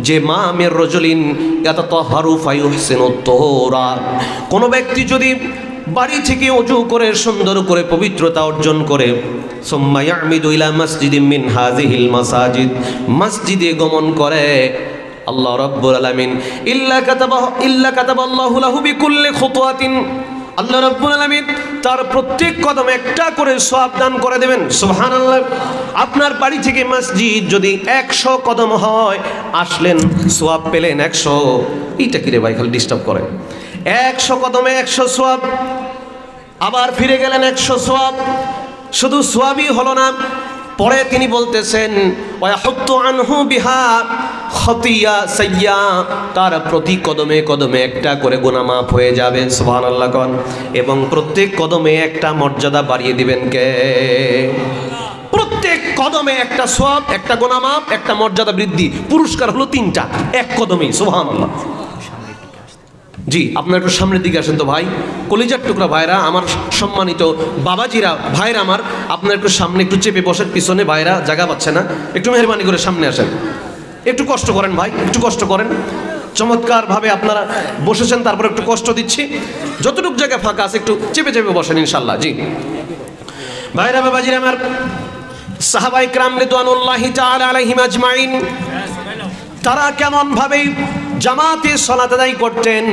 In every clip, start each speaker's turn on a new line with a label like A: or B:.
A: যে মা মির রাজুলিন ইয়াতাতাহহারু ফায়ুহসিনুত তুহুরা, কোন ব্যক্তি যদি বাড়ি থেকে ওযু করে সুন্দর করে পবিত্রতা অর্জন করে, সুম্মা ইয়ামিদু ইলা মসজিদিন মিন হাযিহিল মাসাজিদ, মসজিদে গমন করে, আল্লাহ রাব্বুল আলামিন ইল্লা কাতাবাল্লাহু লাহু বিকুল্লি খুতওয়াতিন, আল্লাহ রাব্বুল আলামিন তার প্রত্যেক কদমে একটা করে সওয়াব দান করে দেবেন। সুবহানাল্লাহ। আপনার বাড়ি থেকে মসজিদ যদি 100 কদম হয়, আসলেন সওয়াব পেলেন 100। এইটা কি রে ভাই খালি ডিস্টার্ব করে। 100 কদমে 100 সওয়াব, আবার ফিরে গেলেন 100 সওয়াব। শুধু সওয়াবই হলো না, পরে তিনি বলতেছেন ওয়াহুত্তু আনহু বিহা খতিয়া সাইয়্যা, তার প্রতি কদমে কদমে একটা করে গুনাহ মাফ হয়ে যাবে। সুবহানাল্লাহ কোন। এবং প্রত্যেক কদমে একটা মর্যাদা বাড়িয়ে দিবেন কে? প্রত্যেক কদমে একটা সওয়াব, একটা গুনাহ মাফ, একটা মর্যাদা বৃদ্ধি, পুরস্কার হলো 3টা এক কদমেই। সুবহানাল্লাহ। জি, আপনার একটু সামনের দিকে আসেন তো ভাই, কলিজার টুকরা ভাইরা, আমার সম্মানিত বাবাজিরা, ভাইরা আমার, আপনার একটু সামনে একটু চেপে বসেন, পিছনে ভাইরা জায়গা পাচ্ছে না, একটু মেহরবানি করে সামনে আসেন। একটু কষ্ট করেন ভাই, একটু কষ্ট করেন। চমৎকারভাবে আপনারা বসেছেন, তারপর একটু কষ্ট দিচ্ছি, যতটুকু জায়গা ফাঁকা আছে একটু চেপে চেপে বসেন ইনশাল্লাহ। জি ভাইরা, বাবাজিরা আমার, সাহাবায়ে কেরাম রিদওয়ানুল্লাহি তাআলা আলাইহিম আজমাইন, তারা কেমন ভাবে জামাতে সালাত আদায় করতেন।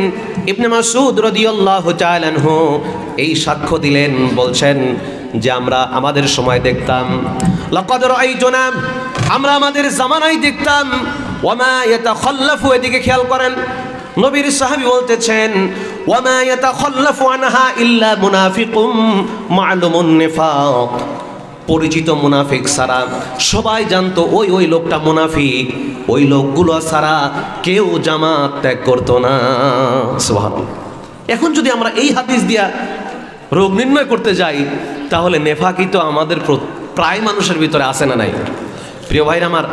A: ইবনে মাসউদ রাদিয়াল্লাহু তাআলা আনহু এই সাক্ষ্য দিলেন, বলছেন যে আমরা আমাদের সময় দেখতাম, লাকাদ রাআইতুনা, আমরা আমাদের জামানায় দেখতাম, ওয়ামা ইয়াতাখাল্লাফু, এদিকে খেয়াল করেন, নবীর সাহাবী বলতেছেন ওয়ামা ইয়াতাখাল্লাফু আনহা ইল্লা মুনাফিকুম মা'লুমুন নিফাক, পরিচিত মুনাফিক ছাড়া সবাই জানতো ওই লোকটা মুনাফিক, ওই লোকগুলো ছাড়া কেউ জামাত ত্যাগ করতো না। সুবহানাল্লাহ। এখন যদি আমরা এই হাদিস দিয়া রোগ নির্ণয় করতে যাই, তাহলে নেফাকি তো আমাদের প্রায় মানুষের ভিতরে আছে না নাই? প্রিয় ভাইরা আমার,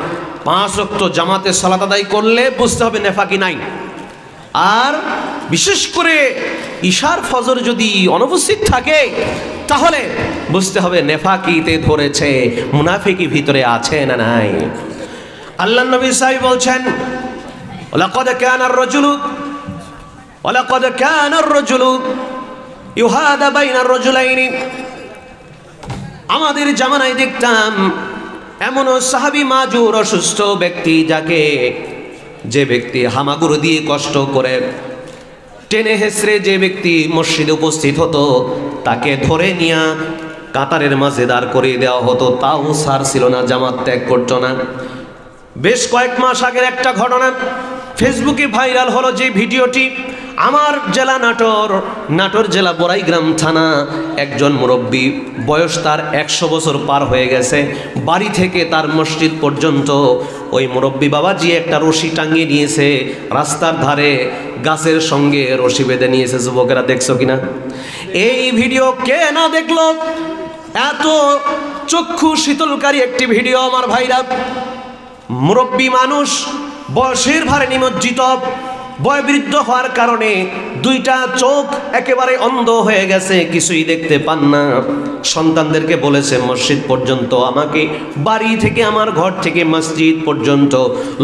A: 5 ওয়াক্ত জামাতে সালাত আদায় করলে বুঝতে হবে নেফাকি নাই। আর বিশেষ করে ইশার ফজর যদি অনুপস্থিত থাকে, তাহলে বুঝতে হবে নেফাকিতে ধরেছে, মুনাফিকি ভিতরে আছে না নাই। আল্লাহর নবী সাহেব বলছেন লাকাদ কানা আর-রাজুলু ইউহাদা বাইনার রাজুলাইনি, আমাদের জামানায় দেখতাম এমন সাহাবী মাজুর, অসুস্থ ব্যক্তি, যে ব্যক্তি হামাগুড়ি দিয়ে কষ্ট করে টেনে হেসড়ে যে ব্যক্তি মসজিদে উপস্থিত হতো, তাকে ধরে নিয়ে কাতারের মাঝে দাঁড় করিয়ে দেওয়া হতো, তাও ছাড় ছিল না, জামাত ত্যাগ করতো না। বেশ কয়েক মাস আগের একটা ঘটনা ফেসবুকে ভাইরাল হলো, যে ভিডিওটি আমার জেলা নাটোর জেলা বড়াইগ্রাম থানা, একজন মুরব্বী, বয়স তার 100 বছর পার হয়ে গেছে, বাড়ি থেকে তার মসজিদ পর্যন্ত ওই মুরব্বী বাবাজি একটা রশি টাঙিয়ে নিয়েছে, রাস্তার ধারে গাছের সঙ্গে রশি বেঁধে নিয়েছে। যুবকেরা দেখছো কিনা? এই ভিডিও কে না দেখলো? এত চক্ষু শীতলকারী একটি ভিডিও আমার ভাইরা। মুরব্বী মানুষ, বয়সের ভারে নিমজ্জিত, বয়োবৃদ্ধ হওয়ার কারণে 2টা চোখ একেবারে অন্ধ হয়ে গেছে, কিছুই দেখতে পান না। সন্তানদেরকে বলেছে মসজিদ পর্যন্ত আমাকে, বাড়ি থেকে আমার ঘর থেকে মসজিদ পর্যন্ত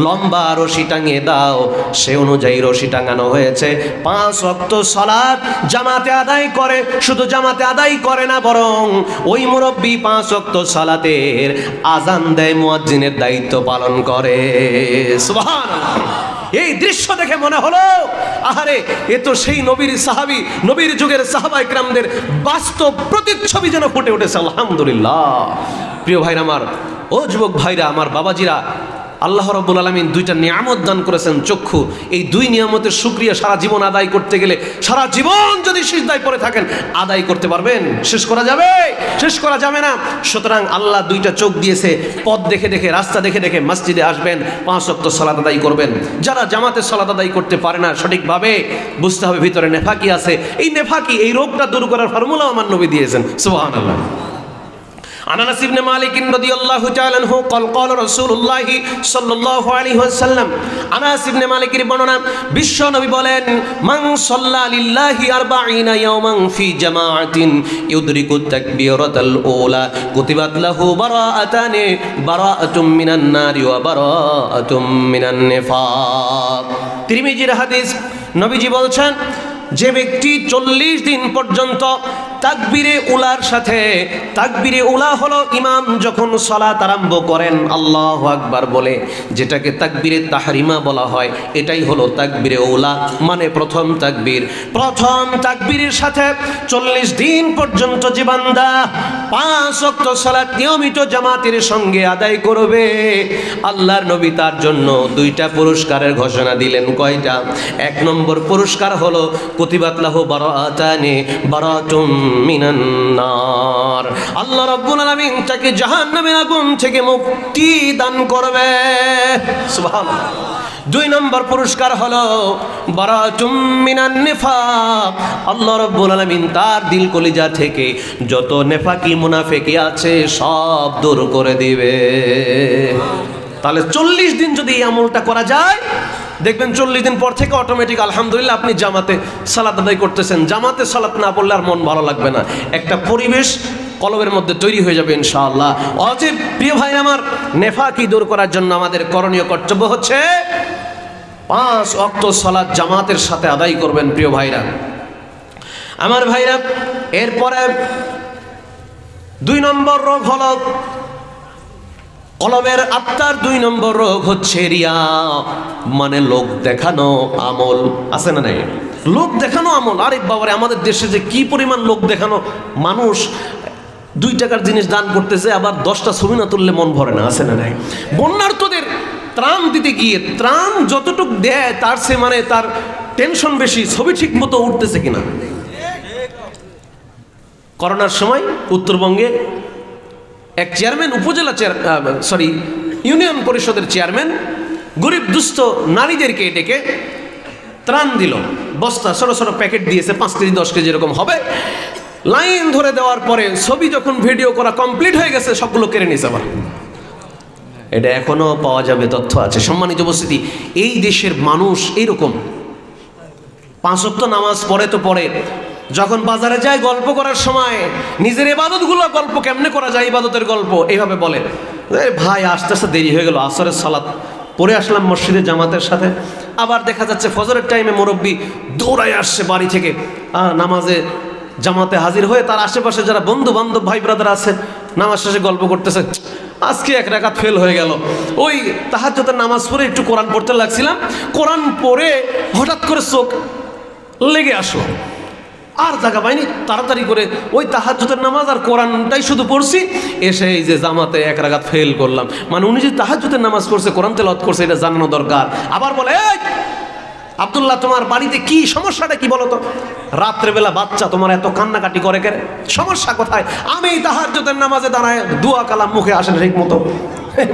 A: লম্বা রশি টাঙিয়ে দাও। সে অনুযায়ী রশি টাঙানো হয়েছে। 5 ওয়াক্ত সালাত জামাতে আদায় করে, শুধু জামাতে আদায় করে না, বরং ওই মুরব্বী 5 ওয়াক্ত সালাতের আজান দেয়, মুয়াজ্জিনের দায়িত্ব পালন করে। সুবহানাল্লাহ। এই দৃশ্য দেখে মনে হলো, আহারে, এ তো সেই নবীর সাহাবী, নবীর যুগের সাহাবায়ে কেরামদের বাস্তব প্রতিচ্ছবি যেন ফুটে উঠেছে। আলহামদুলিল্লাহ। প্রিয় ভাইরা আমার, ও যুবক ভাইরা আমার, বাবাজিরা, আল্লাহ রাব্বুল আলামিন 2টা নিয়ামত দান করেছেন, চক্ষু। এই 2 নিয়ামতের শুকরিয়া সারা জীবন আদায় করতে গেলে, সারা জীবন যদি সিজদায় পড়ে থাকেন, আদায় করতে পারবেন? শেষ করা যাবে? শেষ করা যাবে না। সুতরাং আল্লাহ 2টা চোখ দিয়েছে, পথ দেখে দেখে, রাস্তা দেখে দেখে মসজিদে আসবেন, 5 ওয়াক্ত সালাত আদায় করবেন। যারা জামাতে সালাত আদায় করতে পারে না সঠিকভাবে, বুঝতে হবে ভিতরে নেফাকি আছে। এই নেফাকি, এই রোগটা দূর করার ফর্মুলা আমার নবী দিয়েছেন। সুবহানাল্লাহ। আনাস ইবনে মালিক রাদিয়াল্লাহু তাআলা আনহু قال قال رسول الله صلى الله عليه وسلم আনাস ইবনে মালিকের বর্ণনা বিশ্ব নবী বলেন মান সাল্লা লিল্লাহি 40 ইয়াওমান ফি জামাআতিন ইউদরিকু তাকবীরাতাল উলা কুতিবাত লাহু বারাআতুম মিনান নারি ওয়া বারাআতুম মিনান নিফাক। তিরমিজির হাদিস, নবীজি বলছেন যে ব্যক্তি 40 দিন পর্যন্ত তাকবীরে উলার সাথে, তাকবীরে উলা হলো ইমাম যখন সালাত আরম্ভ করেন আল্লাহু আকবার বলে, যেটাকে তাকবীরে তাহরিমা বলা হয়, এটাই হলো তাকবীরে উলা, মানে প্রথম তাকবীর। প্রথম তাকবীরের সাথে 40 দিন পর্যন্ত যে বান্দা 5 ওয়াক্ত সালাত নিয়মিত জামাতের সঙ্গে আদায় করবে, আল্লাহর নবী তার জন্য 2টা পুরস্কারের ঘোষণা দিলেন। কয়টা? 1 নম্বর পুরস্কার হলো কুতিবাত লাহু বারাআতুম মিনান নার, আল্লাহ রাব্বুল আলামিন তাকে জাহান্নামের আগুন থেকে মুক্তি দান করবে। সুবহানাল্লাহ। 2 নম্বর পুরস্কার হলো বারাআতুম মিনান নিফাক, আল্লাহ রাব্বুল আলামিন তার দিল কলিজা থেকে যত নেফাকি মুনাফিকি আছে সব দূর করে দিবে। তাহলে 40 দিন যদি এই আমলটা করা যায়, দেখবেন 40 দিন পর থেকে অটোমেটিক আলহামদুলিল্লাহ আপনি জামাতে সালাত আদায় করতেছেন। জামাতে সালাত না পড়লে আর মন ভালো লাগবে না, একটা পরিবেশ কলবের মধ্যে তৈরি হয়ে যাবে ইনশাআল্লাহ। অতএব প্রিয় ভাই আমার, নেফাকি দূর করার জন্য আমাদের করণীয় কর্তব্য হচ্ছে 5 ওয়াক্ত সালাত জামাতের সাথে আদায় করবেন। প্রিয় ভাইরা আমার, ভাইরা এরপরে 2 নম্বর রোগ হলো কলবের আত্মার 2 নম্বর রোগ হচ্ছে রিয়া, মানে লোক দেখানো আমল। আছে না নাই? লোক দেখানো আমল। আরে বাবারে, আমাদের দেশে যে কি পরিমাণ লোক দেখানো মানুষ, 2 টাকার জিনিস দান করতেছে, আবার 10টা ছবি না তুললে মন ভরে না। আছে না নাই? বন্যার্তদের ত্রাণ দিতে গিয়ে ত্রাণ যতটুক দেয় তার সে মানে তার টেনশন বেশি, ছবি ঠিক মতো উঠতেছে কিনা। করোনার সময় উত্তরবঙ্গে এক চেয়ারম্যান, উপজেলা ইউনিয়ন পরিষদের চেয়ারম্যান গরিব দুস্থ নারীদেরকে ডেকে ত্রাণ দিল। বস্তা ছোট ছোট প্যাকেট দিয়েছে, 5 কেজি 10 কেজি এরকম হবে। লাইন ধরে দেওয়ার পরে ছবি যখন ভিডিও করা কমপ্লিট হয়ে গেছে, সবগুলো কেড়ে নিয়েছে আবার। এটা এখনো পাওয়া যাবে, তথ্য আছে। সম্মানিত উপস্থিতি, এই দেশের মানুষ এইরকম 5 ওয়াক্ত নামাজ পড়ে তো পড়ে, যখন বাজারে যায় গল্প করার সময় নিজের ইবাদতগুলো গল্প কেমনে করা যায়, ইবাদতের গল্প এইভাবে বলে, ভাই আস্তে আস্তে দেরি হয়ে গেল, আসরের সালাত পড়ে আসলাম মসজিদে জামাতের সাথে। আবার দেখা যাচ্ছে ফজরের টাইমে মুরব্বী দৌড়ায় আসছে বাড়ি থেকে, নামাজে জামাতে হাজির হয়ে তার আশেপাশে যারা বন্ধু বান্ধব ভাই ব্রাদার আছে নামাজ শেষে গল্প করতেছে, আজকে 1 রাকাত ফেল হয়ে গেল। ওই তাহাজ্জুদের নামাজ পড়ে একটু কোরআন পড়তে লাগছিলাম, কোরআন পড়ে হঠাৎ করে চোখ লেগে আসলো, আর জায়গা পাইনি, তাড়াতাড়ি করে ওই তাহাজ্জুদের নামাজ আর কোরআনটাই শুধু পড়ছি, এসে এই যে জামাতে 1 রাকাত ফেল করলাম। মানে উনি যে তাহাজ্জুদের নামাজ পড়ছে, কোরআন তেলাওয়াত করছে, এটা জানানো দরকার। আবার বলে, এই আব্দুল্লাহ, তোমার বাড়িতে কি সমস্যাটা কি বলো তো? রাত্রেবেলা বাচ্চা তোমার এত কান্নাকাটি করে কেন? সমস্যা কোথায়? আমি তাহাজ্জুদের নামাজে দাঁড়ায় দোয়া কালাম মুখে আসে ঠিক মতো,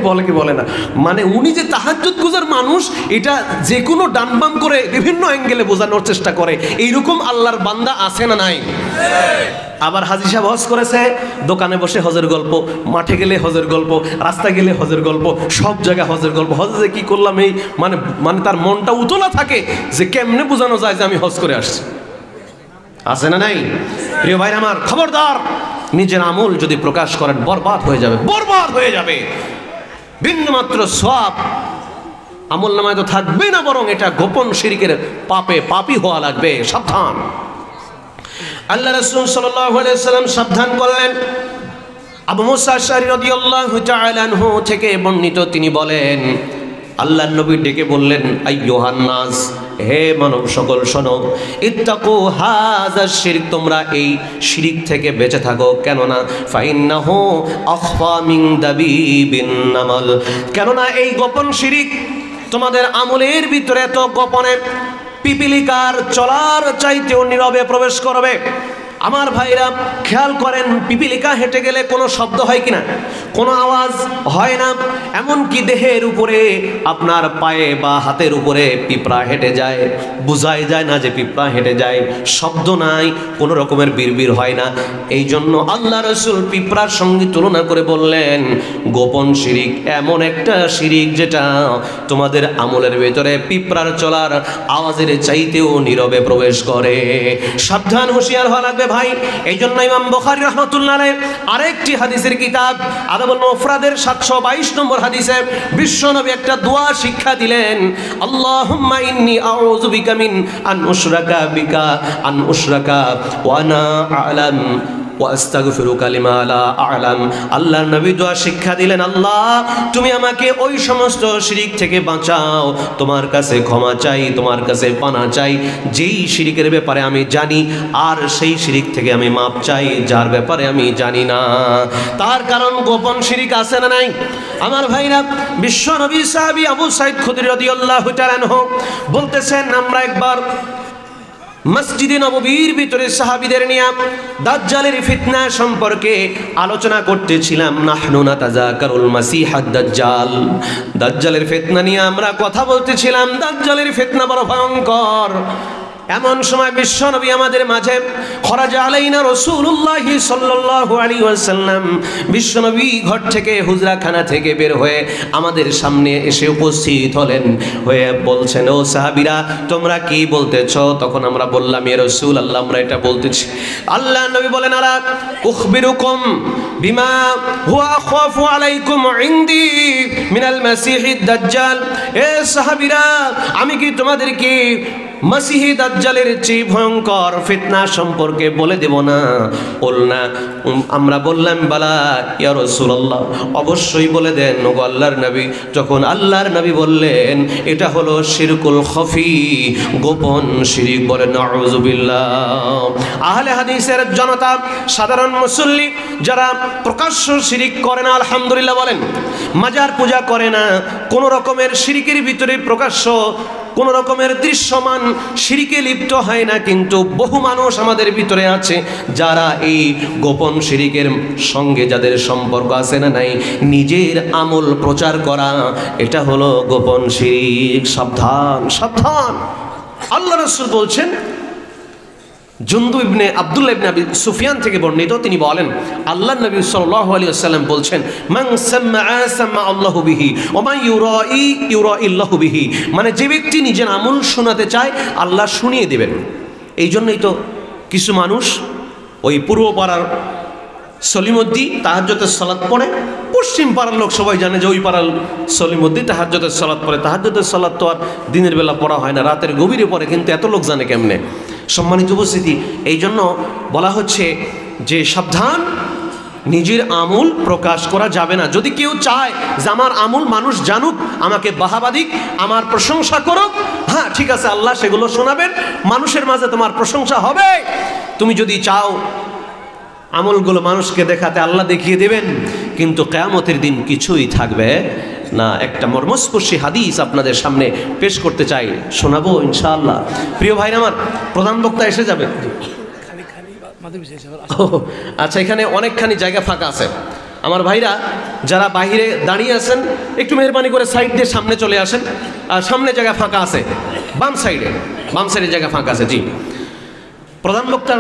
A: বলে কি বলে না। মানে উনি যে তাহাজ্জুদ গুজার মানুষ, এটা যে কোনো ডান বাম করে বিভিন্ন অ্যাঙ্গেলে বোঝানোর চেষ্টা করে। এইরকম আল্লাহর বান্দা আছে না নাই? আবার হাজী সাহেব হজ করেছে, দোকানে বসে হজের গল্প, মাঠে গেলে হজের গল্প, রাস্তা গেলে হজের গল্প, সব জায়গায় হজের গল্প। হজে যে কি করলাম এই মানে তার মনটা উতলা থাকে যে কেমনে বোঝানো যায় যে আমি হজ করে আসছি। আছে না নাই? প্রিয় ভাই আমার, খবরদার, নিজের আমল যদি প্রকাশ করেন বরবাদ হয়ে যাবে, বরবাদ হয়ে যাবে। বিন্দুমাত্র সওয়াব আমল নামায় তো থাকবে না, বরং এটা গোপন শিরকের পাপে পাপী হওয়া লাগবে। সাবধান। আল্লাহ রাসূল সাল্লাল্লাহু আলাইহি ওয়াসাল্লাম সাবধান করলেন। আবু মুসা আশআরী রাদিয়াল্লাহু তাআলা আনহু থেকে বর্ণিত, তিনি বলেন, আল্লাহর নবী ডেকে বললেন, আইয়ুহান নাস, হে মানব সকল শোনো, ইত্তাকু হাযা শিরক, তোমরা এই শিরক থেকে বেঁচে থাকো। কেননা ফাইন্নাহু আখফা মিন দাবিবিন নামাল, কেননা এই গোপন শিরক তোমাদের আমলের ভিতরে এত গোপনে পিপিলিকার চলার চাইতেও নীরবে প্রবেশ করবে। আমার ভাইরা খেয়াল করেন, পিপিলিকা হেঁটে গেলে কোনো শব্দ হয় কিনা? কোনো আওয়াজ হয় না। এমনকি দেহের উপরে আপনার পায়ে বা হাতের উপরে পিঁপড়া হেঁটে যায়, বোঝাই যায় না যে পিঁপড়া হেঁটে যায়, শব্দ নাই, কোনো রকমের বিড়বিড় হয় না। এই জন্য আল্লাহ রাসূল পিঁপড়ার সঙ্গে তুলনা করে বললেন, গোপন শিরিক এমন একটা শিরিক যেটা তোমাদের আমলের ভেতরে পিঁপড়ার চলার আওয়াজের চাইতেও নীরবে প্রবেশ করে। সাবধান, হুঁশিয়ার হওয়া লাগবে ভাই। এই জন্য ইমাম বুখারী রাহমাতুল্লাহ আলাইহি আরেকটি হাদিসের কিতাব আদাবুল মুফরাদের 722 নম্বর হাদিসে বিশ্বনবী একটা দোয়া শিক্ষা দিলেন, আল্লাহুম্মা ইন্নী আউযু বিকা মিন আন উশরাকা বিকা আন উশরাকা ওয়া আনা আ'লাম ওয়া আস্তাগফিরুকা লিমা লা আ'লাম। আল্লাহর নবী দোয়া শিক্ষা দিলেন, আল্লাহ তুমি আমাকে ওই সমস্ত শিরিক থেকে বাঁচাও, তোমার কাছে ক্ষমা চাই, তোমার কাছে পানা চাই যেই শিরিকের ব্যাপারে আমি জানি, আর সেই শিরিক থেকে আমি মাপ চাই যার ব্যাপারে আমি জানি না। তার কারণ গোপন শিরিক আছে না নাই? আমার ভাইরা, বিশ্ব নবী সাহাবী আবু সাঈদ খুদরী রাদিয়াল্লাহু তাআলা আনহু বলতেছেন, আমরা একবার মসজিদে নববীর ভিতরে সাহাবীদের নিয়ে দাজ্জালের ফিতনা সম্পর্কে আলোচনা করতেছিলাম। নাহনু নাতাযাকারুল মাসিহাদ দাজ্জাল, দাজ্জালের ফিতনা নিয়ে আমরা কথা বলতেছিলাম। দাজ্জালের ফিতনা বড় ভয়ঙ্কর। এমন সময় বিশ্বনবী আমাদের মাঝে খরাজা আলাইনা রাসূলুল্লাহি সাল্লাল্লাহু আলাইহি ওয়াসাল্লাম, বিশ্বনবী ঘর থেকে হুজরাখানা থেকে বের হয়ে আমাদের সামনে এসে উপস্থিত হলেন, হয়ে বলছেন, ও সাহাবীরা তোমরা কি বলতেছো? তখন আমরা বললাম, ইয়া রাসূলুল্লাহ আমরা এটা বলতেছি। আল্লাহ নবী বলেন, আলা উখবিরুকুম বিমা হুয়া আখাফু আলাইকুম ইনদি মিনাল মাসিহিদ দাজ্জাল। এ সাহাবীরা আমি কি তোমাদেরকে মসিহি দাজ্জালের চেয়ে ভয়ঙ্কর ফিতনা সম্পর্কে বলে দেব না? বলনা। আমরা বললাম, বালা ইয়া রাসূলুল্লাহ অবশ্যই বলে দেন ওগো আল্লাহর নবী। যখন আল্লাহর নবী বললেন এটা হলো শিরকুল খফি, গোপন শিরিক। বলেন নাউযুবিল্লাহ। আহলে হাদিসের জনতা, সাধারণ মুসল্লি যারা প্রকাশ্য শিরিক করে না, আলহামদুলিল্লাহ বলেন, মাজার পূজা করে না, কোন রকমের শিরিকের ভিতরে প্রকাশ্য কোন রকমের দৃশ্যমান শিরিকে লিপ্ত হয় না, কিন্তু বহু মানুষ আমাদের ভিতরে আছে যারা এই গোপন শিরিকের সঙ্গে যাদের সম্পর্ক আছে না নাই, নিজের আমল প্রচার করা, এটা হলো গোপন শিরিক। সাবধান, সাবধান। আল্লাহ রাসূল বলছেন, জুনদুব ইবনে আব্দুল্লাহ ইবনে আবি সুফিয়ান থেকে বর্ণিত, তিনি বলেন আল্লাহর নবী সাল্লাল্লাহু আলাইহি ওয়াসাল্লাম বলছেন, মান সাম্মা সাম্মা আল্লাহু বিহি ওয়া মান ইউরাই ইউরাইল্লাহু বিহি। মানে যে ব্যক্তি নিজের আমল শোনাতে চায় আল্লাহ শুনিয়ে দেবেন। এই জন্যই তো কিছু মানুষ ওই পূর্ব পাড়ার সলিমুদ্দি তাহাজ্জুদের সালাত পড়ে, পশ্চিম পাড়ার লোক সবাই জানে যে ওই পাড়ার সলিমুদ্দি তাহাজ্জুদের সালাত পড়ে। তাহাজ্জুদের সালাত তো আর দিনের বেলা পড়া হয় না, রাতের গভীরে পড়ে, কিন্তু এত লোক জানে কেমনে? সম্মানিত উপস্থিতি, এই জন্য বলা হচ্ছে যে সাবধান, নিজের আমল প্রকাশ করা যাবে না। যদি কেউ চায় যে আমার আমল মানুষ জানুক, আমাকে বাহাবা দিক, আমার প্রশংসা করুক, হ্যাঁ ঠিক আছে, আল্লাহ সেগুলো শোনাবেন, মানুষের মাঝে তোমার প্রশংসা হবে। তুমি যদি চাও আমলগুলো মানুষকে দেখাতে, আল্লাহ দেখিয়ে দেবেন, কিন্তু কিয়ামতের দিন কিছুই থাকবে না। একটা মর্মস্পর্শী হাদিস আপনাদের সামনে পেশ করতে চাই, শোনাবো ইনশাআল্লাহ। প্রিয় ভাই আমার, প্রধান বক্তা এসে যাবে। আচ্ছা, এখানে অনেকখানি জায়গা ফাঁকা আছে। আমার ভাইরা যারা বাইরে দাঁড়িয়ে আছেন একটু মেহরবানি করে সাইড দিয়ে সামনে চলে আসেন। আর সামনে জায়গা ফাঁকা আছে, বাম সাইডে জায়গা ফাঁকা আছে। জি, প্রধান বক্তার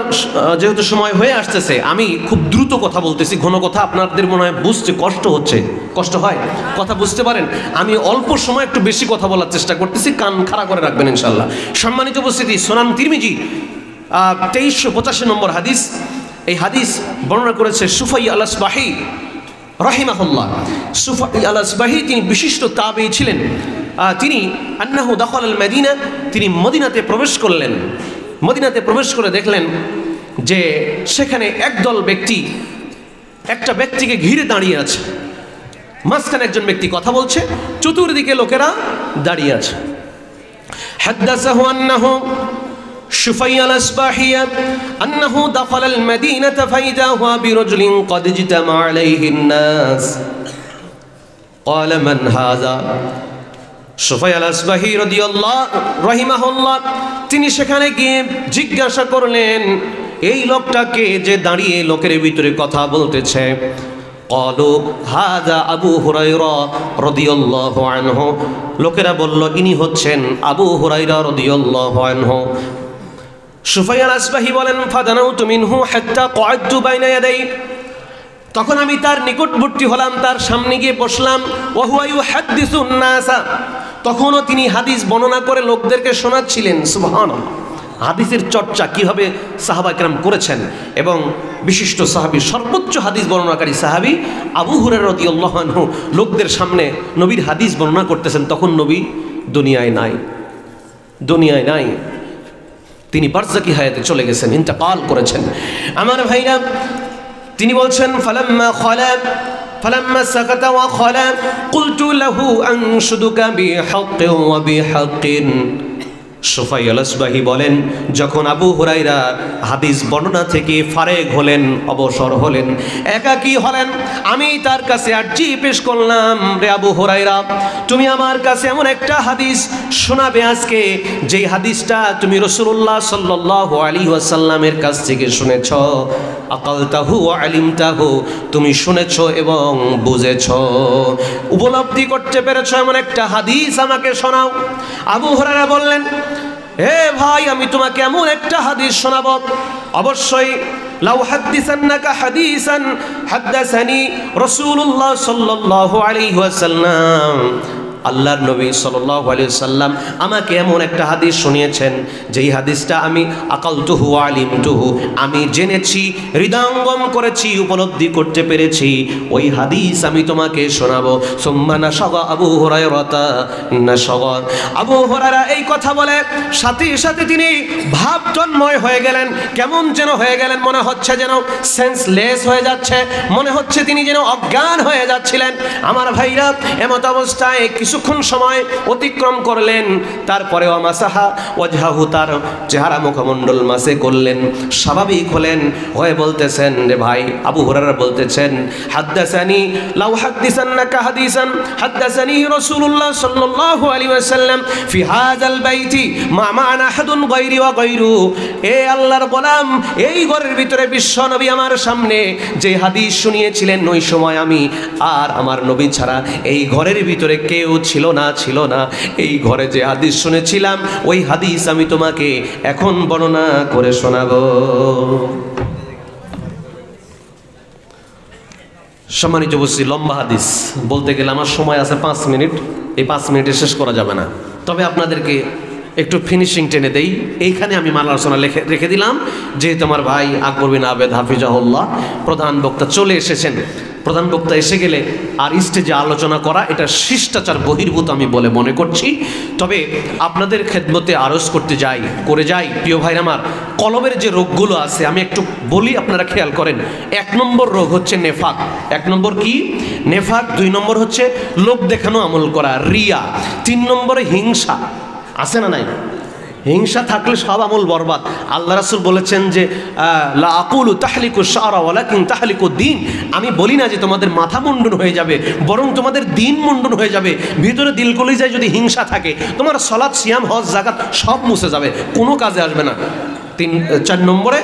A: যেহেতু সময় হয়ে আসতেছে, আমি খুব দ্রুত কথা বলতেছি, ঘন কথা। আপনাদের মনে হয় বুঝতে কষ্ট হচ্ছে, কষ্ট হয়, কথা বুঝতে পারেন। আমি অল্প সময় একটু বেশি কথা বলার চেষ্টা করতেছি, কান খাড়া করে রাখবেন ইনশাআল্লাহ। সম্মানিত উপস্থিতি, সুনান তিরমিজি 2385 নম্বর হাদিস। এই হাদিস বর্ণনা করেছে সুফাই আল আসবাহি রাহিমাহুল্লাহ। সুফাই আল আসবাহি তিনি বিশিষ্ট তাবেঈ ছিলেন। তিনি আন্নাহু দাখালাল মদিনা, তিনি মদিনাতে প্রবেশ করলেন। মদিনাতে প্রবেশ করে দেখলেন যে সেখানে একদল ব্যক্তি একটা ব্যক্তিকে ঘিরে দাঁড়িয়ে আছে। মাঝখানে একজন ব্যক্তি কথা বলছে, চতুর্দিকে লোকেরা দাঁড়িয়ে আছে। হাদাসাহু আন্নাহু সুফাই আল আসবাহি আন্নাহু দাখালাল মদিনাতা ফাইদা হুয়া বিরাজুলিন ক্বাদ ইজতামা আলাইহিন নাস। ক্বালা মান হাযা? সুফাই আল আসবাহি রাদিয়াল্লাহু রাহিমাহুল্লাহ তিনি সেখানে গিয়ে জিজ্ঞাসা করলেন, এই লোকটাকে যে দাঁড়িয়ে লোকের ভিতরে কথা বলতেছে। ক্বালু হাযা আবু হুরায়রা রাদিয়াল্লাহু আনহু, লোকেরা বলল ইনি হচ্ছেন আবু হুরায়রা রাদিয়াল্লাহু আনহু। সুফিয়ান আসবাহি বলেন ফাদানাউতু মিনহু হাত্তা ক্বাদতু বাইনা ইয়াদাই, তখন আমি তার নিকটবর্তী হলাম, তার সামনে গিয়ে বসলাম। ওয়া হুয়া ইউহাদ্দিসুন নাসা, তখনও তিনি হাদিস বর্ণনা করে লোকদেরকে শোনাচ্ছিলেন। সুবহানাল্লাহ, হাদিসের চর্চা কিভাবে সাহাবা কেরাম করেছেন। এবং বিশিষ্ট সাহাবী, সর্বোচ্চ হাদিস বর্ণনাকারী সাহাবী আবু হুরায়রা রাদিয়াল্লাহু আনহু লোকদের সামনে নবীর হাদিস বর্ণনা করতেছেন। তখন নবী দুনিয়ায় নাই, তিনি বারযাকি হায়াতে চলে গেছেন, ইন্তেকাল করেছেন। আমার ভাইরা, তিনি বলছেন ফালাম্মা সাকাতা ওয়া খালা কুলতু লাহু আনশুদুকা বিহাক্কিন ওয়া বিহাক্কিন। সুফিয়ান আসবাহি বলেন যখন আবু হুরায়রা হাদিস বর্ণনা থেকে ফারেগ হলেন, অবসর হলেন, একাকী হলেন, আমি তার কাছে আরজি পেশ করলাম, রে আবু হুরায়রা, তুমি আমার কাছে এমন একটা হাদিস শোনাবে আজকে, যেই হাদিসটা তুমি রাসূলুল্লাহ সাল্লাল্লাহু আলাইহি ওয়াসাল্লামের কাছ থেকে শুনেছ। আকালতাহু ওয়া আলিমতাহু, তুমি শুনেছ এবং বুঝেছ, উপলব্ধি করতে পেরেছ, এমন একটা হাদিস আমাকে শোনাও। আবু হুরায়রা বললেন, হে ভাই, আমি তোমাকে এমন একটা হাদিস শোনাবো, অবশ্যই লাউ হাদিসান্নাকা হাদিসান হাদাসানি রাসূলুল্লাহ সাল্লাল্লাহু আলাইহি ওয়াসাল্লাম, আল্লাহর নবী সাল্লাল্লাহু আলাইহি ওয়াসাল্লাম আমাকে এমন একটা হাদিস শুনিয়েছেন, যেই হাদিসটা আমি আকালতুহু ওয়া আলিমতুহু, আমি জেনেছি, হৃদয়ঙ্গম করেছি, উপলব্ধি করতে পেরেছি, ওই হাদিস আমি তোমাকে শোনাবো। সুম্মা নাশাগা আবু হুরায়রা নাশাগা, আবু হুরায়রা এই কথা বলে সাথে সাথে তিনি ভাবতন্ময় হয়ে গেলেন, কেমন যেন হয়ে গেলেন, মনে হচ্ছে যেন সেন্সলেস হয়ে যাচ্ছে, মনে হচ্ছে তিনি যেন অজ্ঞান হয়ে যাচ্ছিলেন। আমার ভাইরা, এমত অবস্থায় কিছুক্ষণ সময় অতিক্রম করলেন, তারপরে মাসাহা ওয়াজহাহু, তার চেহারা মুখমণ্ডল মাসে করলেন, স্বাভাবিক হলেন, হয়ে বলতেছেন, রে ভাই, আবু হুরায়রা বলতেছেন, হাদাসানি লাউ হাদিসান্নাকা হাদিসান হাদাসানি রাসূলুল্লাহ সাল্লাল্লাহু আলাইহি ওয়াসাল্লাম ফি হাযাল বাইতি মা মা'না আহাদুন গায়রি ওয়া গায়রু, এ আল্লাহর গোলাম, এই ঘরের ভিতরে বিশ্ব নবী আমার সামনে যে হাদিস শুনিয়েছিলেন, ওই সময় আমি আর আমার নবী ছাড়া এই ঘরের ভিতরে কেউ ছিল না। এই ঘরে যে হাদিস শুনেছিলাম, ওই হাদিস আমি তোমাকে এখন বর্ণনা করে শোনাবো। সম্মানিত উপস্থিতি, লম্বা হাদিস বলতে গেলে আমার সময় আছে 5 মিনিট, এই 5 মিনিটে শেষ করা যাবে না। তবে আপনাদেরকে একটু ফিনিশিং টেনে দেই। এইখানে আমি মাল আলোচনা রেখে দিলাম, যেহেতু আমার ভাই আকবর বিন আবেদ হাফিজাহুল্লাহ প্রধান বক্তা চলে এসেছেন। প্রধান বক্তা এসে গেলে আর স্টেজে আলোচনা করা এটা শিষ্টাচার বহির্ভূত আমি বলে মনে করছি। তবে আপনাদের খেদমতে আরজ করে যাই প্রিয় ভাইরা আমার, কলবের যে রোগগুলো আছে আমি একটু বলি, আপনারা খেয়াল করেন। 1 নম্বর রোগ হচ্ছে নেফাক। 1 নম্বর কি? নেফাক। 2 নম্বর হচ্ছে লোক দেখানো আমল করা, রিয়া। 3 নম্বরে হিংসা। আছে না নাই? হিংসা থাকলে সব আমল বরবাদ। আল্লাহ রাসূল বলেছেন যে লা আকুলু তাহলিকু শারা ওয়ালাকিন তাহলিকু দ্বীন, আমি বলি না যে তোমাদের মাথা মুন্ডন হয়ে যাবে, বরং তোমাদের দিন মুন্ডন হয়ে যাবে। ভিতরে দিল কলিজায় যদি হিংসা থাকে, তোমার সালাত, সিয়াম, হজ, যাকাত সব মুছে যাবে, কোনো কাজে আসবে না। 4 নম্বরে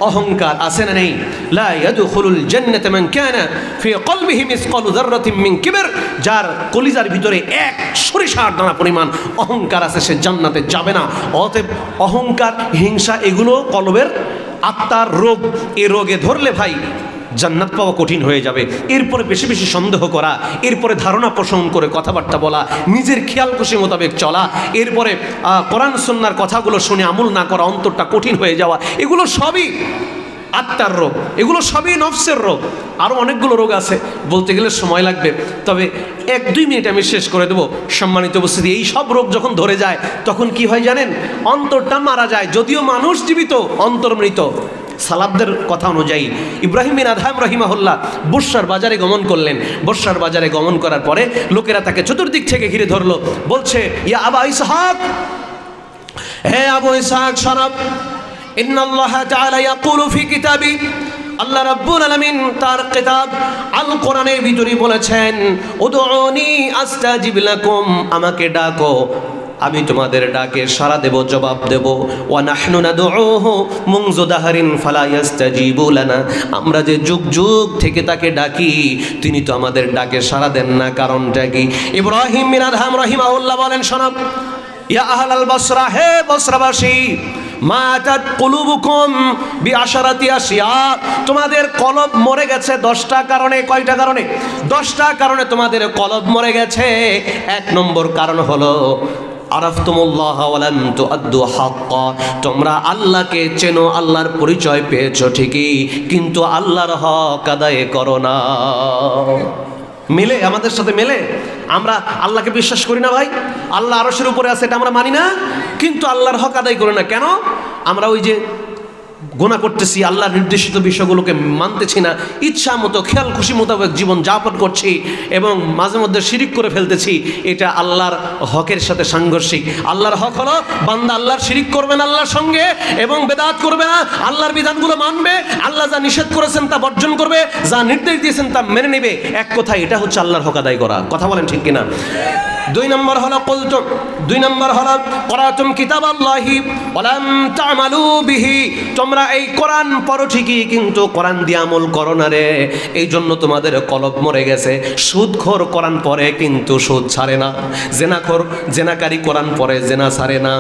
A: অহংকার। আছে না নেই? লা ইয়াদখুলুল জান্নাতা মান কানা ফি কলবিহি মিসকালু যাররাতিন মিন কিবর, যার কলিজার ভিতরে 1 সরিষার দানা পরিমাণ অহংকার আছে, সে জান্নাতে যাবে না। অতএব অহংকার, হিংসা এগুলো কলবের আত্মার রোগ। এই রোগে ধরলে ভাই জান্নাত পাওয়া কঠিন হয়ে যাবে। এরপরে বেশি বেশি সন্দেহ করা, এরপরে ধারণা পোষণ করে কথাবার্তা বলা, নিজের খেয়াল খুশি মোতাবেক চলা, এরপরে কোরআন সুন্নাহর কথাগুলো শুনে আমল না করা, অন্তরটা কঠিন হয়ে যাওয়া, এগুলো সবই আত্মার রোগ, এগুলো সবই নফসের রোগ। আরও অনেকগুলো রোগ আছে, বলতে গেলে সময় লাগবে, তবে 1-2 মিনিট আমি শেষ করে দেবো। সম্মানিত উপস্থিতি, এই সব রোগ যখন ধরে যায় তখন কি হয় জানেন? অন্তরটা মারা যায়। যদিও মানুষ জীবিত, অন্তর মৃত। সালাফদের কথা অনুযায়ী ইব্রাহিম বিন আদহাম রাহিমাহুল্লাহ বসরার বাজারে গমন করলেন। বসরার বাজারে গমন করার পরে লোকেরা তাকে চতুর্দিক থেকে ঘিরে ধরলো, বলছে, ইয়া আবা ইসহাক, হে আবু ইসহাক শোনো, ইন্নাল্লাহ তাআলা ইয়াকুলু ফি কিতাবি, আল্লাহ রাব্বুল আলামিন তার কিতাব আল কোরআনের ভিতরে বলেছেন, উদউনি আস্তাজিব লাকুম, আমাকে ডাকো আমি তোমাদের ডাকে সাড়া দেব, জবাব দেব। ওয়া নাহনু নাদউহু মুনযু দাহরিন ফালা ইস্তাজিবু লানা, আমরা যে যুগ যুগ থেকে তাকে ডাকি তিনি তো আমাদের ডাকে সাড়া দেন না, কারণটা কি? ইব্রাহিম বিন আদহাম রাহিমাহুল্লাহ বলেন, শোনো, ইয়া আহলাল বসরা, হে বসরাবাসী, মাতাত কুলুবুকুম বিআশারাতি আশিয়া, তোমাদের কলব মরে গেছে 10টা কারণে। কয়টা কারণে? 10টা কারণে তোমাদের কলব মরে গেছে। 1 নম্বর কারণ হলো আরাফতুমুল্লাহ ওয়া লাম তুআদ্দু হাক্কা, তোমরা আল্লাহকে চেনো, আল্লাহর পরিচয় পেয়েছো ঠিকই, কিন্তু আল্লাহর হক আদায় করো না। মিলে আমাদের সাথে মেলে? আমরা আল্লাহকে বিশ্বাস করি না ভাই, আল্লাহ আরশের উপরে আছে এটা আমরা মানি না, কিন্তু আল্লাহর হক আদায় করি না। কেন? আমরা ওই যে গুনাহ করতেছি, আল্লাহর নির্দেশিত বিষয়গুলোকে মানতেছি না, ইচ্ছা মতো খেয়াল খুশি মোতাবেক জীবন যাপন করছি এবং মাঝে মধ্যে শিরিক করে ফেলতেছি। এটা আল্লাহর হকের সাথে সাংঘর্ষিক। আল্লাহর হক হলো বান্দা আল্লাহর শিরিক করবে না আল্লাহর সঙ্গে এবং বেদাত করবে না, আল্লাহর বিধানগুলো মানবে, আল্লাহ যা নিষেধ করেছেন তা বর্জন করবে, যা নির্দেশ দিয়েছেন তা মেনে নেবে। এক কথায় এটা হচ্ছে আল্লাহর হক আদায় করা। কথা বলেন ঠিক কিনা? 2 নম্বর হলো কুলতুম, 2 নম্বর হলো করাতুম কিতাবাল্লাহি ওয়া লাম তা'মালু বিহি, তোমরা এই কোরআন পড়ো ঠিকই কিন্তু কোরআন দিয়ে আমল করো না রে, এই জন্য তোমাদের কলব মরে গেছে। সুদখোর কোরআন পড়ে কিন্তু সুদ ছাড়ে না, জেনাখোর জেনাকারী কোরআন পড়ে জেনা ছাড়ে না,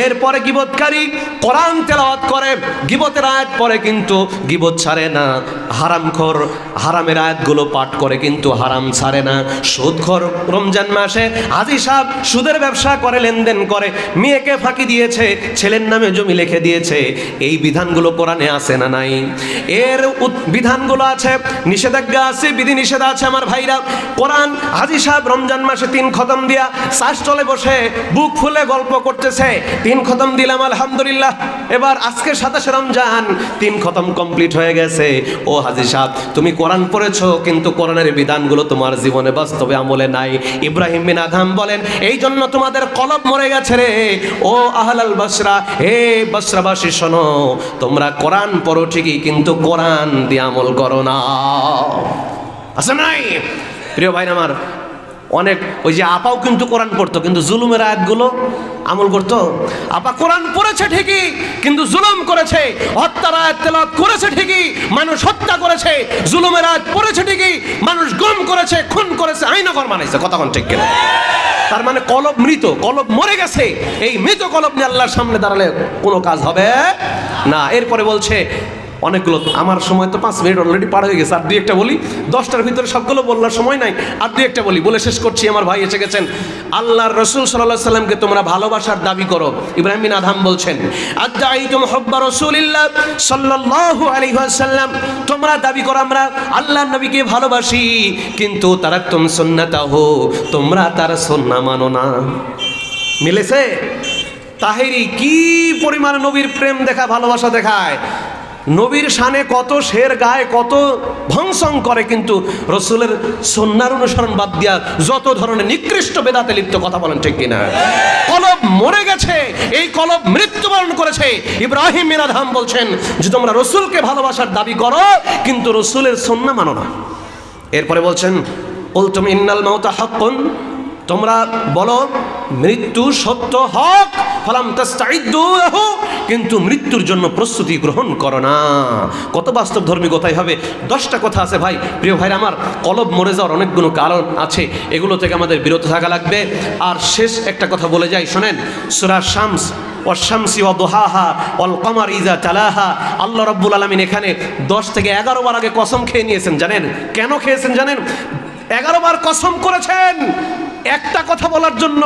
A: এরপরে গীবতকারী কোরআন তেলাওয়াত করে গীবতের আয়াত পড়ে কিন্তু গীবত ছাড়ে না, হারামখোর হারামের আয়াতগুলো পাঠ করে কিন্তু হারাম ছাড়ে না, সুদখোর রমজান মাসে হাজী সাহেব সুদের ব্যবসা করে, লেনদেন করে, মেয়েকে ফাঁকি দিয়েছে, ছেলের নামে জমি লিখে দিয়েছে, এই বিধানগুলো কোরআনে আছে না নাই? এর বিধানগুলো আছে, নিষেধাজ্ঞা আছে, বিধি নিষেধ আছে। আমার ভাইরা, কোরআন হাজী সাহেব রমজান মাসে 3 খতম দিয়া শ্বাসতলে বসে বুক ফুলে গল্প করতেছে, 3 খতম দিলাম আলহামদুলিল্লাহ, এবার আজকে 27 রমজান, 3 খতম কমপ্লিট হয়ে গেছে। ও হাজী সাহেব, তুমি কোরআন পড়েছো কিন্তু কোরআনের বিধানগুলো তোমার জীবনে বাস্তবে আমলে নাই। ইব্রাহিম বিন আদহাম বলেন, এই জন্য তোমাদের কলব মরে গেছে রে। ও আহলাল বসরা, হে বসরাবাসী শোনো, তোমরা কোরআন পড়ো ঠিকই কিন্তু কোরআন দিয়ে আমল করো না। আছে নাই? প্রিয় ভাই আমার, অনেক ওই যে আপাও কিন্তু কোরআন পড়তো কিন্তু জুলুমের আয়াতগুলো আমল করতো। আপা কোরআন পড়েছে ঠিকই কিন্তু জুলুম করেছে, হত্যার আয়াত তেলাওয়াত করেছে ঠিকই, মানুষ হত্যা করেছে, জুলুমের আয়াত পড়েছে ঠিকই, মানুষ গুম করেছে, খুন করেছে, আইনগর বানাইছে। কথা কোন ঠিক কিনা? তার মানে কলব মৃত, কলব মরে গেছে। এই মৃত কলব নিয়ে আল্লাহর সামনে দাঁড়ালে কোনো কাজ হবে না। এরপরে বলছে অনেকগুলো, আমার সময় তো 5 মিনিট অলরেডি পার হয়ে গেছে, আর 2-1টা বলি, 10টার ভিতরে সবগুলো বলার সময় নাই, আর 2-1টা বলি, বলে শেষ করছি। আমার ভাই এসে গেছেন। আল্লাহর রাসূল সাল্লাল্লাহু আলাইহি সাল্লামকে তোমরা ভালোবাসার দাবি করো। ইব্রাহিম বিন আদহাম বলছেন, আদাইতুম হুব্বা রাসূলিল্লাহ সাল্লাল্লাহু আলাইহি ওয়াসাল্লাম, তোমরা দাবি করো আমরা আল্লাহর নবীকে ভালোবাসি, কিন্তু তারাকতুম সুন্নাতাহু, তোমরা তার সুন্নাহ মানো না। মিলেছে? তাহেরি কি পরিমাণ নবীর প্রেম দেখা, ভালোবাসা দেখায়, নবীর শানে কত শের গায়, কত ভংসং করে, কিন্তু রসুলের সুন্নাহর অনুসরণ বাদ দিয়া যত ধরনের নিকৃষ্ট বেদাতে লিপ্ত। কথা বলেন ঠিক কিনা? কলব মরে গেছে, এই কলব মৃত্যুবরণ করেছে। ইব্রাহিম বিন আদহাম বলছেন যে তোমরা রসুলকে ভালোবাসার দাবি করো কিন্তু রসুলের সুন্নাহ মানো না। এরপরে বলছেন, কুলতুম ইন্নাল মাউতা হাক্কুন, তোমরা বলো মৃত্যু সত্য, হক, ফালাম তাস্তাইদ্দু লাহু, কিন্তু মৃত্যুর জন্য প্রস্তুতি গ্রহণ করো না। কত বাস্তব ধর্মী কথাই হবে। 10টা কথা আছে ভাই। প্রিয় ভাইরা আমার, কলব মরে যাওয়ার অনেকগুলো কারণ আছে, এগুলো থেকে আমাদের বিরত থাকা লাগবে। আর শেষ একটা কথা বলে যাই, শোনেন, সূরা শামস ওয়াশ-শামসি ওয়া দুহাহা ওয়াল কমার ইযা তালাহা, আল্লাহ রাব্বুল আলামিন এখানে 10 থেকে 11 বার আগে কসম খেয়ে নিয়েছেন। জানেন কেন খেয়েছেন? জানেন 11 বার কসম করেছেন একটা কথা বলার জন্য।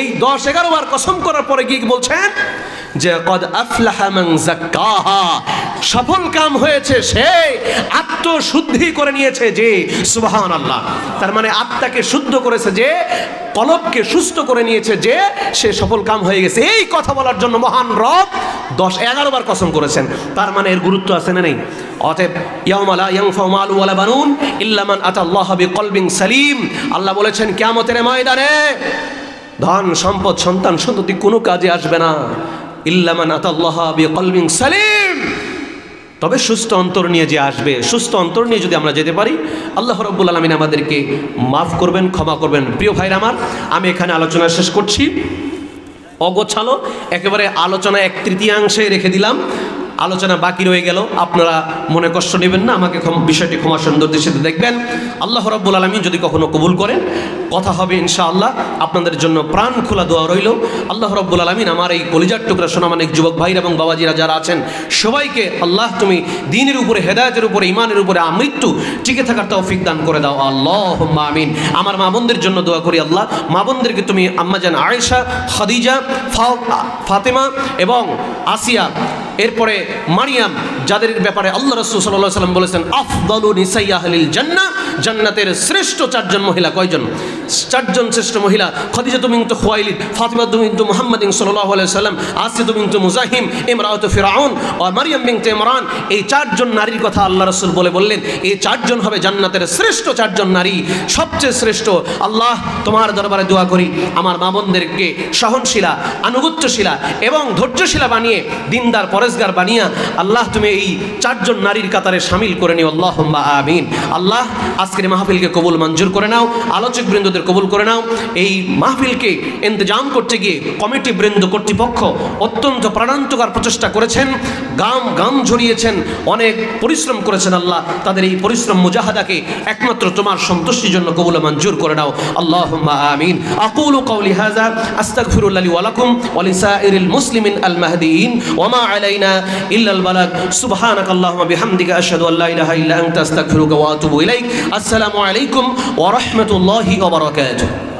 A: এই 10-11 বার কসম করার পরে কি বলছেন? যে কদ আফলাহা মান যাক্কাহা, সফল কাম হয়েছে সে আত্মশুদ্ধি করে নিয়েছে যে। সুবহানাল্লাহ। তার মানে আত্মাকে শুদ্ধ করেছে যে, কলবকে সুস্থ করে নিয়েছে যে, সে সফল কাম হয়ে গেছে। এই কথা বলার জন্য মহান রব 10-11 বার কসম করেছেন। তার মানে এর গুরুত্ব আছে না নেই? অতএব ইয়াউমা লা ইয়ানফাউ মালু ওয়ালা বানুন ইল্লা মান আতাল্লাহা বিকলবিন সালিম, আল্লাহ বলেছেন কিয়ামতের ময়দানে ধন সম্পদ সন্তান সন্ততি কোনো কাজে আসবে না, ইল্লা মান আতাল্লাহা বিকলবিন সালিম, তবে সুস্থ অন্তর নিয়ে যে আসবে, সুস্থ অন্তর নিয়ে যদি আমরা যেতে পারি, আল্লাহ রাব্বুল আলামিন আমাদেরকে মাফ করবেন, ক্ষমা করবেন। প্রিয় ভাইরা আমার, আমি এখানে আলোচনা শেষ করছি। অগোছালো একেবারে আলোচনা 1/3 রেখে দিলাম, আলোচনা বাকি রয়ে গেল। আপনারা মনে কষ্ট নেবেন না, আমাকে বিষয়টি ক্ষমা সুন্দর দৃষ্টিতে দেখবেন। আল্লাহ রাব্বুল আলামিন যদি কখনো কবুল করেন, কথা হবে ইনশাআল্লাহ। আপনাদের জন্য প্রাণ খোলা দোয়া রইল। আল্লাহ রাব্বুল আলামিন আমার এই কলিজার টুকরা সোনামানিক যুবক ভাইরা এবং বাবাজিরা যারা আছেন সবাইকে আল্লাহ তুমি দ্বীনের উপরে, হেদায়েতের উপরে, ঈমানের উপরে আমৃত্যু টিকে থাকার তৌফিক দান করে দাও, আল্লাহুম্মা আমিন। আমার মা বোনদের জন্য দোয়া করি, আল্লাহ মা বোনদেরকে তুমি আম্মাজান আয়েশা, খাদিজা, ফাতেমা এবং আসিয়া, এরপরে মারিয়াম, যাদের ব্যাপারে আল্লাহ রাসূল সাল্লাল্লাহু আলাইহি ওয়াসাল্লাম বলেছেন আফদালু নিসাই আহলিল জান্নাহ, জান্নাতের শ্রেষ্ঠ 4 জন মহিলা। কয়জন? 4 জন শ্রেষ্ঠ মহিলা। খাদিজা বিনত খুয়াইলিদ, ফাতিমা বিনত মুহাম্মাদিন সাল্লাল্লাহু আলাইহি ওয়াসাল্লাম, আসিয়া বিনত মুজাহিম, ইমরাআতু ফিরআউন ও মারিয়াম বিনত ইমরান। এই 4 জন নারীর কথা আল্লাহ রাসূল বললেন এই 4 জন হবে জান্নাতের শ্রেষ্ঠ 4 জন নারী, সবচেয়ে শ্রেষ্ঠ। আল্লাহ তোমার দরবারে দোয়া করি আমার মা বোনদেরকে সহনশীলা, আনুগত্যশীলা এবং ধৈর্যশীলা বানিয়ে, দিনদার পরেশগার বানিয়ে আল্লাহ তুমি এই 4 জন নারীর কাতারে শামিল করে নিও, আল্লাহুম্মা আমিন। আল্লাহ আজকের মাহফিলকে কবুল মঞ্জুর করে নাও, আলোচক বৃন্দদের কবুল করে নাও। এই মাহফিলকে ইন্তজাম করতে গিয়ে কমিটি বৃন্দ কর্তৃপক্ষ অত্যন্ত প্রাণান্তকর প্রচেষ্টা করেছেন, গাম ঝরিয়েছেন, অনেক পরিশ্রম করেছেন। আল্লাহ তাদের এই পরিশ্রম মুজাহাদাকে একমাত্র তোমার সন্তুষ্টির জন্য কবুল মঞ্জুর করে নাও, আল্লাহুম্মা আমিন। আকুলু কওলি হাযা আস্তাগফিরুল্লাহ লি ওয়া লাকুম ওয়া লিসাইরিল মুসলিমিন আল মাহদিয়িন ওয়া মা আলাইনা ইল্লাল বালাগ। সুবহানাকাল্লাহুম্মা বিহামদিকা আশহাদু আল্লা ইলাহা ইল্লা আনতা আস্তাগফিরুকা ওয়া আতুবু ইলাইক। আসসালামু আলাইকুম ওয়া রাহমাতুল্লাহি ওয়া বারাকাতুহু।